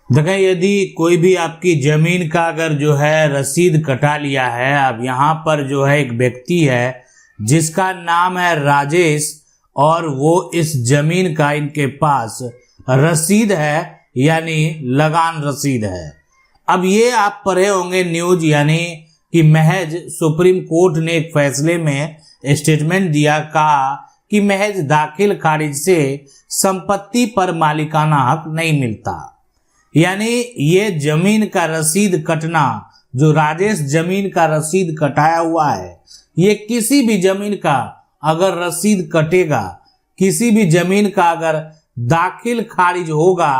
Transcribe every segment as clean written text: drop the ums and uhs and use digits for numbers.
देखें, यदि कोई भी आपकी जमीन का अगर जो है रसीद कटा लिया है, अब यहाँ पर जो है एक व्यक्ति है जिसका नाम है राजेश और वो इस जमीन का इनके पास रसीद है, यानी लगान रसीद है। अब ये आप पढ़े होंगे न्यूज, यानी कि महज सुप्रीम कोर्ट ने एक फैसले में स्टेटमेंट दिया, कहा कि महज दाखिल खारिज से संपत्ति पर मालिकाना हक नहीं मिलता। यानी ये जमीन का रसीद कटना, जो राजेश जमीन का रसीद कटाया हुआ है, ये किसी भी जमीन का अगर रसीद कटेगा, किसी भी जमीन का अगर दाखिल खारिज होगा,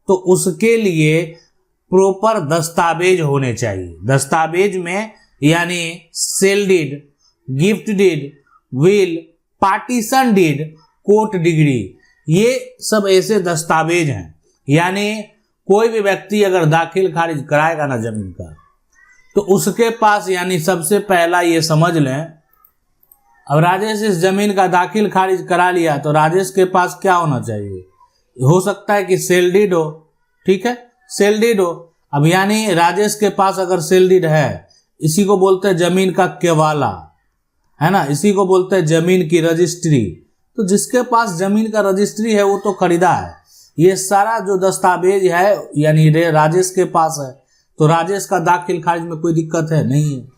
तो उसके लिए प्रॉपर दस्तावेज होने चाहिए। दस्तावेज में यानी sale deed, gift deed, will, partition deed, court degree, ये सब ऐसे दस्तावेज हैं। यानी कोई भी व्यक्ति अगर दाखिल खारिज कराएगा ना जमीन का, तो उसके पास, यानी सबसे पहला ये समझ लें, अब राजेश इस जमीन का दाखिल खारिज करा लिया तो राजेश के पास क्या होना चाहिए? हो सकता है कि सेल डीड हो, ठीक है, सेल डीड हो। अब यानी राजेश के पास अगर सेल डीड है, इसी को बोलते हैं जमीन का केवाला, है ना, इसी को बोलते हैं जमीन की रजिस्ट्री। तो जिसके पास जमीन का रजिस्ट्री है वो तो खरीदा है। ये सारा जो दस्तावेज है यानी राजेश के पास है, तो राजेश का दाखिल खारिज में कोई दिक्कत है नहीं है।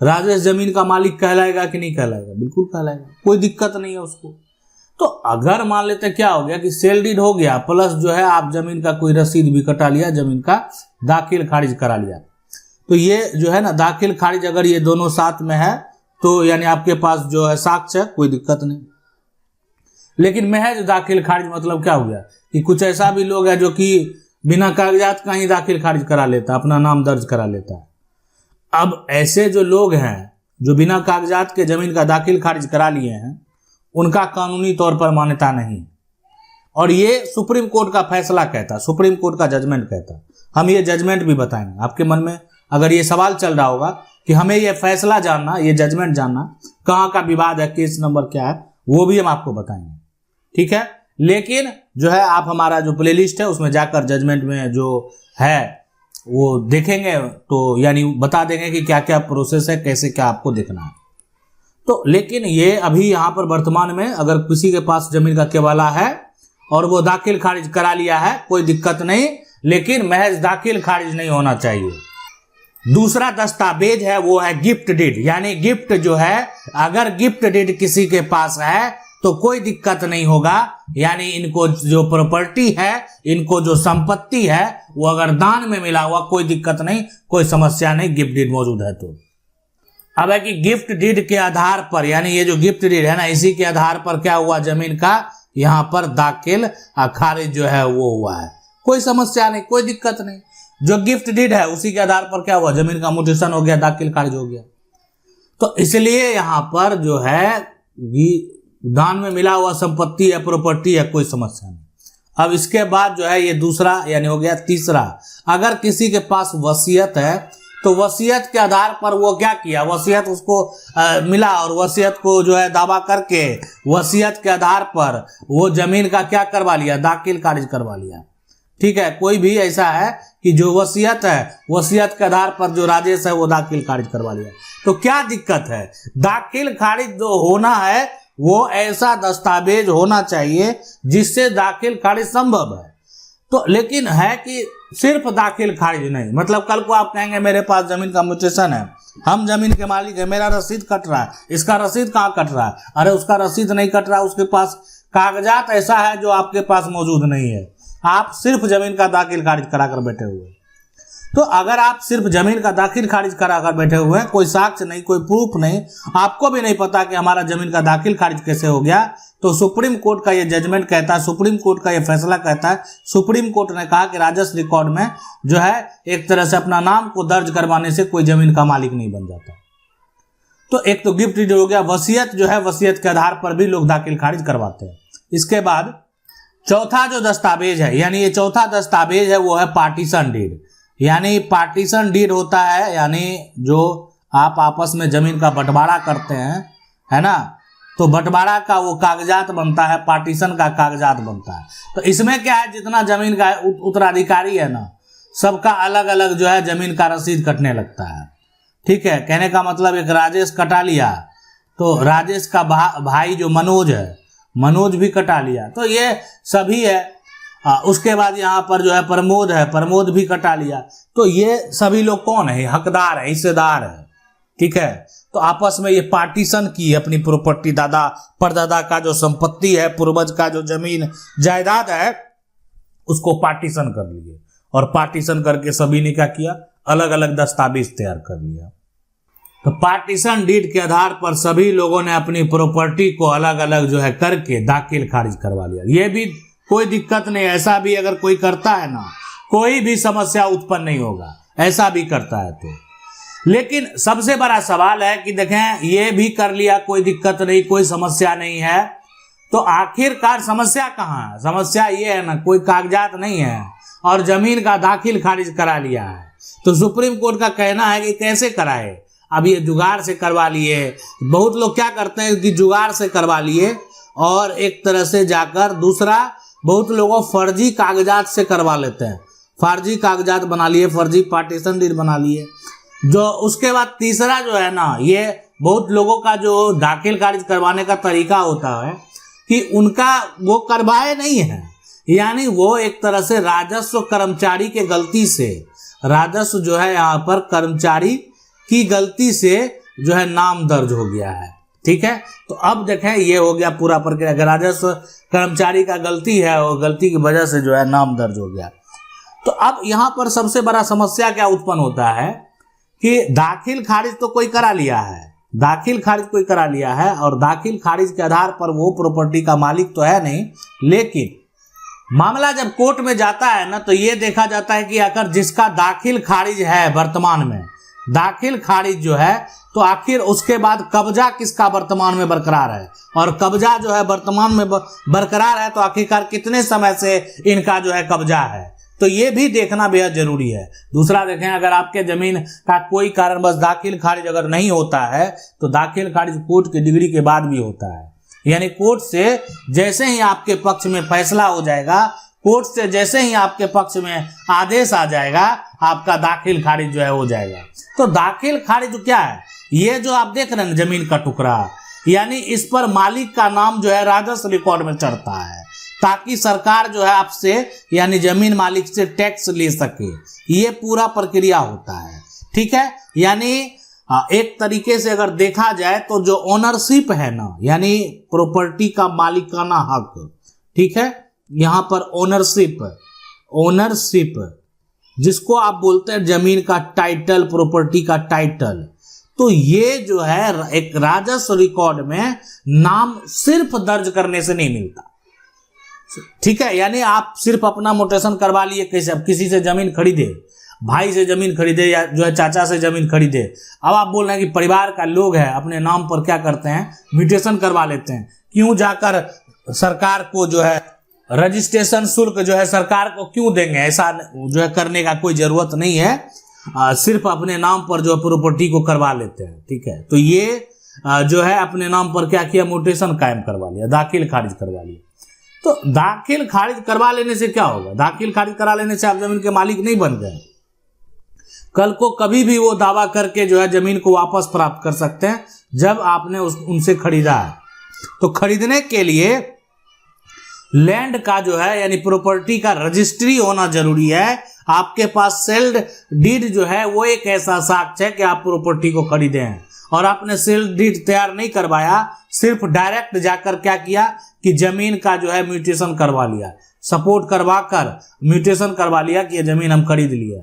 राजेश जमीन का मालिक कहलाएगा कि नहीं कहलाएगा? बिल्कुल कहलाएगा, कोई दिक्कत नहीं है उसको। तो अगर मान लेते क्या हो गया कि सेल डीड हो गया, प्लस जो है आप जमीन का कोई रसीद भी कटा लिया, जमीन का दाखिल खारिज करा लिया, तो ये जो है ना दाखिल खारिज अगर ये दोनों साथ में है, तो यानी आपके पास जो है साक्ष्य है, कोई दिक्कत नहीं। लेकिन महज दाखिल खारिज मतलब क्या हो गया कि कुछ ऐसा भी लोग है जो कि बिना कागजात का ही दाखिल खारिज करा लेता, अपना नाम दर्ज करा लेता है। अब ऐसे जो लोग हैं जो बिना कागजात के जमीन का दाखिल खारिज करा लिए हैं, उनका कानूनी तौर पर मान्यता नहीं। और ये सुप्रीम कोर्ट का फैसला कहता, सुप्रीम कोर्ट का जजमेंट कहता। हम ये जजमेंट भी बताएंगे। आपके मन में अगर ये सवाल चल रहा होगा कि हमें ये फैसला जानना, ये जजमेंट जानना, कहाँ का विवाद है, केस नंबर क्या है, वो भी हम आपको बताएंगे, ठीक है। लेकिन जो है आप हमारा जो प्लेलिस्ट है उसमें जाकर जजमेंट में जो है वो देखेंगे, तो यानी बता देंगे कि क्या क्या प्रोसेस है, कैसे क्या आपको देखना है। तो लेकिन ये अभी यहाँ पर वर्तमान में अगर किसी के पास जमीन का केवाला है और वो दाखिल खारिज करा लिया है, कोई दिक्कत नहीं, लेकिन महज दाखिल खारिज नहीं होना चाहिए। दूसरा दस्तावेज है वो है गिफ्ट डीड, यानी गिफ्ट जो है, अगर गिफ्ट डीड किसी के पास है तो कोई दिक्कत नहीं होगा। यानी इनको जो प्रॉपर्टी है, इनको जो संपत्ति है, वो अगर दान में मिला हुआ, कोई दिक्कत नहीं, कोई समस्या नहीं, गिफ्ट डीड मौजूद है तो। अब है कि गिफ्ट डीड के आधार पर, यानी ये जो गिफ्ट डीड है ना, इसी के आधार पर क्या हुआ, जमीन का यहाँ पर दाखिल खारिज जो है वो हुआ है, कोई समस्या नहीं, कोई दिक्कत नहीं। जो गिफ्ट डीड है उसी के आधार पर क्या हुआ, जमीन का म्यूटेशन हो गया, दाखिल खारिज हो गया। तो इसलिए यहाँ पर जो है दान में मिला हुआ संपत्ति है, प्रॉपर्टी है, कोई समस्या नहीं। अब इसके बाद जो है ये दूसरा यानी हो गया तीसरा, अगर किसी के पास वसीयत है तो वसीयत के आधार पर वो क्या किया, वसीयत उसको मिला और वसीयत को जो है दावा करके वसीयत के आधार पर वो जमीन का क्या करवा लिया, दाखिल खारिज करवा लिया, ठीक है। कोई भी ऐसा है कि जो वसीयत है, वसीयत के आधार पर जो राजेश है वो दाखिल खारिज करवा लिया, तो क्या दिक्कत है? दाखिल खारिज जो होना है वो ऐसा दस्तावेज होना चाहिए जिससे दाखिल खारिज संभव है। तो लेकिन है कि सिर्फ दाखिल खारिज नहीं, मतलब कल को आप कहेंगे मेरे पास जमीन का म्यूटेशन है, हम जमीन के मालिक है, मेरा रसीद कट रहा है, इसका रसीद कहाँ कट रहा है? अरे उसका रसीद नहीं कट रहा, उसके पास कागजात ऐसा है जो आपके पास मौजूद नहीं है, आप सिर्फ जमीन का दाखिल खारिज कराकर बैठे हुए। तो अगर आप सिर्फ जमीन का दाखिल खारिज कराकर बैठे हुए हैं, कोई साक्ष्य नहीं, कोई प्रूफ नहीं, आपको भी नहीं पता कि हमारा जमीन का दाखिल खारिज कैसे हो गया, तो सुप्रीम कोर्ट का ये जजमेंट कहता है, सुप्रीम कोर्ट का ये फैसला कहता है, सुप्रीम कोर्ट ने कहा कि राजस्व रिकॉर्ड में जो है एक तरह से अपना नाम को दर्ज करवाने से कोई जमीन का मालिक नहीं बन जाता। तो एक तो गिफ्ट डीड हो गया, वसीयत जो है, वसीयत के आधार पर भी लोग दाखिल खारिज करवाते हैं। इसके बाद चौथा जो दस्तावेज है, यानी ये चौथा दस्तावेज है वो है पार्टीशन डीड। यानी पार्टीशन डीड होता है, यानी जो आप आपस में जमीन का बंटवारा करते हैं, है ना, तो बंटवारा का वो कागजात बनता है, पार्टीशन का कागजात बनता है। तो इसमें क्या है, जितना जमीन का उत्तराधिकारी है ना, सबका अलग अलग जो है जमीन का रसीद कटने लगता है। ठीक है, कहने का मतलब एक राजेश कटा लिया तो राजेश का भाई जो मनोज है, मनोज भी कटा लिया, तो ये सभी है। उसके बाद यहाँ पर जो है प्रमोद है, प्रमोद भी कटा लिया। तो ये सभी लोग कौन है? हकदार है, हिस्सेदार है। ठीक है, तो आपस में ये पार्टीशन की अपनी प्रॉपर्टी, दादा परदादा का जो संपत्ति है, पूर्वज का जो जमीन जायदाद है, उसको पार्टीशन कर लिए। और पार्टीशन करके सभी ने क्या किया? अलग अलग दस्तावेज तैयार कर लिया। तो पार्टीशन डीड के आधार पर सभी लोगों ने अपनी प्रॉपर्टी को अलग अलग जो है करके दाखिल खारिज करवा लिया। ये भी कोई दिक्कत नहीं, ऐसा भी अगर कोई करता है ना, कोई भी समस्या उत्पन्न नहीं होगा, ऐसा भी करता है तो। लेकिन सबसे बड़ा सवाल है कि देखें, ये भी कर लिया, कोई दिक्कत नहीं, कोई समस्या नहीं है, तो आखिरकार समस्या कहाँ है? समस्या ये है ना, कोई कागजात नहीं है और जमीन का दाखिल खारिज करा लिया है। तो सुप्रीम कोर्ट का कहना है कि कैसे कराए? अब ये जुगाड़ से करवा लिए। बहुत लोग क्या करते हैं कि जुगाड़ से करवा लिए और एक तरह से जाकर दूसरा, बहुत लोगों फर्जी कागजात से करवा लेते हैं, फर्जी कागजात बना लिए, फर्जी पार्टीशन डीड बना लिए। जो उसके बाद तीसरा जो है ना, ये बहुत लोगों का जो दाखिल खारिज करवाने का तरीका होता है कि उनका वो करवाए नहीं है, यानी वो एक तरह से राजस्व कर्मचारी के गलती से, राजस्व जो है यहाँ पर कर्मचारी की गलती से जो है नाम दर्ज हो गया है। ठीक है, तो अब देखें ये हो गया पूरा प्रक्रिया, राजस्व कर्मचारी का गलती है और गलती की वजह से जो है नाम दर्ज हो गया। तो अब यहाँ पर सबसे बड़ा समस्या क्या उत्पन्न होता है कि दाखिल खारिज तो कोई करा लिया है, दाखिल खारिज कोई करा लिया है और दाखिल खारिज के आधार पर वो प्रॉपर्टी का मालिक तो है नहीं, लेकिन मामला जब कोर्ट में जाता है ना, तो ये देखा जाता है कि अगर जिसका दाखिल खारिज है वर्तमान में, दाखिल खारिज जो है, तो आखिर उसके बाद कब्जा किसका वर्तमान में बरकरार है, और कब्जा जो है वर्तमान में बरकरार है तो आखिरकार कितने समय से इनका जो है कब्जा है, तो ये भी देखना बेहद जरूरी है। दूसरा देखें, अगर आपके जमीन का कोई कारणवश दाखिल खारिज अगर नहीं होता है तो दाखिल खारिज कोर्ट की डिग्री के बाद भी होता है, यानी कोर्ट से जैसे ही आपके पक्ष में फैसला हो जाएगा, कोर्ट से जैसे ही आपके पक्ष में आदेश आ जाएगा, आपका दाखिल खारिज जो है हो जाएगा। तो दाखिल खारिज क्या है? ये जो आप देख रहे हैं जमीन का टुकड़ा, यानी इस पर मालिक का नाम जो है राजस्व रिकॉर्ड में चढ़ता है, ताकि सरकार जो है आपसे यानी जमीन मालिक से टैक्स ले सके। ये पूरा प्रक्रिया होता है। ठीक है, यानी एक तरीके से अगर देखा जाए तो जो ओनरशिप है ना, यानी प्रॉपर्टी का मालिकाना हक, ठीक है, यहाँ पर ओनरशिप, ओनरशिप जिसको आप बोलते हैं जमीन का टाइटल, प्रॉपर्टी का टाइटल, तो ये जो है एक राजस्व रिकॉर्ड में नाम सिर्फ दर्ज करने से नहीं मिलता। ठीक है, यानी आप सिर्फ अपना मोटेशन करवा लिए, कैसे अब किसी से जमीन खरीदे, भाई से जमीन खरीदे या जो है चाचा से जमीन खरीदे, अब आप बोल रहे हैं कि परिवार का लोग है, अपने नाम पर क्या करते हैं, म्यूटेशन करवा लेते हैं। क्यों जाकर सरकार को जो है रजिस्ट्रेशन शुल्क जो है सरकार को क्यों देंगे? ऐसा जो है करने का कोई जरूरत नहीं है, सिर्फ अपने नाम पर जो प्रॉपर्टी को करवा लेते हैं। ठीक है, तो ये जो है अपने नाम पर क्या किया, म्यूटेशन कायम करवा लिया, दाखिल खारिज करवा लिया। तो दाखिल खारिज करवा लेने से क्या होगा? दाखिल खारिज करा लेने से आप जमीन के मालिक नहीं बन गए, कल को कभी भी वो दावा करके जो है जमीन को वापस प्राप्त कर सकते हैं जब आपने उनसे खरीदा है। तो खरीदने के लिए लैंड का जो है यानी प्रॉपर्टी का रजिस्ट्री होना जरूरी है। आपके पास सेल्ड डीड जो है वो एक ऐसा साक्ष्य है कि आप प्रॉपर्टी को खरीदे हैं, और आपने सेल्ड डीड तैयार नहीं करवाया, सिर्फ डायरेक्ट जाकर क्या किया कि जमीन का जो है म्यूटेशन करवा लिया, सपोर्ट करवाकर म्यूटेशन करवा लिया कि ये जमीन हम खरीद लिया।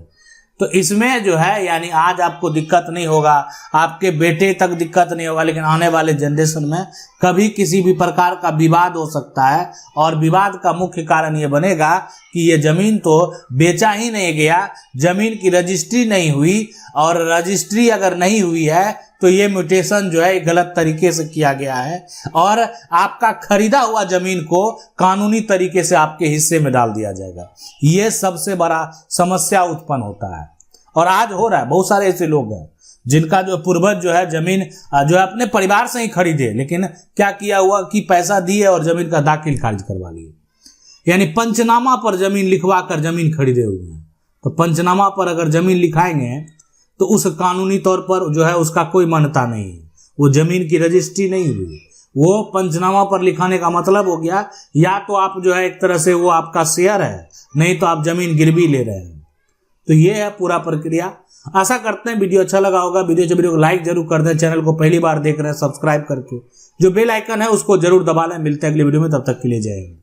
तो इसमें जो है यानी आज आपको दिक्कत नहीं होगा, आपके बेटे तक दिक्कत नहीं होगा, लेकिन आने वाले जनरेशन में कभी किसी भी प्रकार का विवाद हो सकता है, और विवाद का मुख्य कारण ये बनेगा कि ये जमीन तो बेचा ही नहीं गया, जमीन की रजिस्ट्री नहीं हुई, और रजिस्ट्री अगर नहीं हुई है तो ये म्यूटेशन जो है गलत तरीके से किया गया है, और आपका खरीदा हुआ जमीन को कानूनी तरीके से आपके हिस्से में डाल दिया जाएगा। ये सबसे बड़ा समस्या उत्पन्न होता है, और आज हो रहा है। बहुत सारे ऐसे लोग हैं जिनका जो पूर्वज जो है जमीन जो है अपने परिवार से ही खरीदे, लेकिन क्या किया हुआ कि पैसा दिए और जमीन का दाखिल खारिज करवा लिए, यानी पंचनामा पर जमीन लिखवा कर जमीन खरीदे हुए हैं। तो पंचनामा पर अगर जमीन लिखाएंगे तो उस कानूनी तौर पर जो है उसका कोई मान्यता नहीं है, वो जमीन की रजिस्ट्री नहीं हुई। वो पंचनामा पर लिखाने का मतलब हो गया या तो आप जो है एक तरह से वो आपका शेयर है, नहीं तो आप जमीन गिरवी ले रहे हैं। तो ये है पूरा प्रक्रिया। आशा करते हैं वीडियो अच्छा लगा होगा। वीडियो को लाइक जरूर कर दें। चैनल को पहली बार देख रहे हैं सब्सक्राइब करके जो बेल आइकन है उसको जरूर दबा लें। मिलते हैं अगले वीडियो में, तब तक के लिए जय हिंद।